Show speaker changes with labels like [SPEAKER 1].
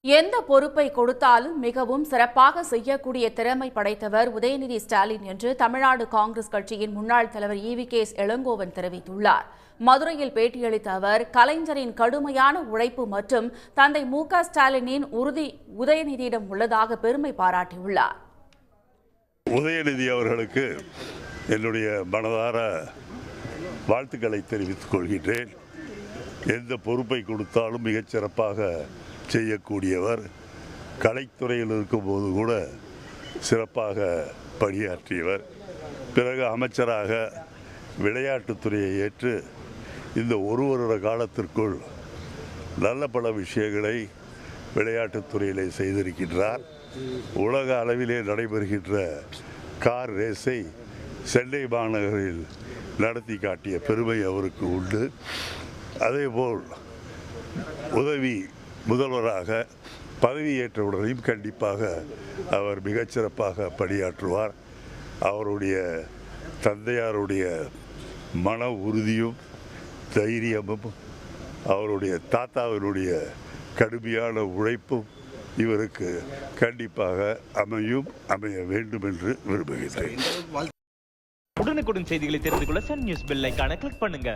[SPEAKER 1] எந்த பொறுப்பை கொடுத்தாலும் மிகவும் சிறப்பாக செய்யக்கூடிய திறமை படைத்தவர் உதயநிதி ஸ்டாலின் என்று தமிழ்நாடு காங்கிரஸ் கட்சியின் முன்னாள் தலைவர் EVKS இளங்கோவன் தெரிவித்துள்ளார். மதுரையில் பேட்டியளித்த அவர், கலைஞரின் கடுமையான உழைப்பு மற்றும் தந்தை MK ஸ்டாலினின் உறுதி உதயநிதியிடம் உள்ளதாக பெருமை பாராட்டியுள்ளார்.
[SPEAKER 2] உதயநிதி அவர்களுக்கு என்னுடைய மனதார வாழ்த்துக்களை தெரிவித்துக் கொள்கின்றேன். எந்த பொறுப்பை கொடுத்தாலும் மிகச் சிறப்பாக செய்யக்கூடியவர். கலைத்துறையில் இருக்கும்போது கூட சிறப்பாக பணியாற்றியவர். பிறகு அமைச்சராக விளையாட்டுத்துறையை ஏற்று இந்த ஒரு வருட காலத்திற்குள் நல்ல பல விஷயங்களை விளையாட்டுத்துறையிலே செய்திருக்கின்றார். உலக அளவிலே நடைபெறுகின்ற கார் ரேஸை சென்னை மாநகரில் நடத்தி காட்டிய பெருமை அவருக்கு உண்டு. அதேபோல் உதவி முதல்வராக பதவியேற்றவுடனேயும் கண்டிப்பாக அவர் மிகச்சிறப்பாக பணியாற்றுவார். அவருடைய தந்தையாருடைய மன உறுதியும் தைரியமும் அவருடைய தாத்தாவினுடைய கடுமையான உழைப்பும் இவருக்கு கண்டிப்பாக அமைய வேண்டும் என்று விரும்புகிறேன்.
[SPEAKER 3] உடனுக்குடன் செய்திகளை தெரிந்து கொள்ள சன் நியூஸ் பெல் ஐகானை கிளிக் பண்ணுங்க.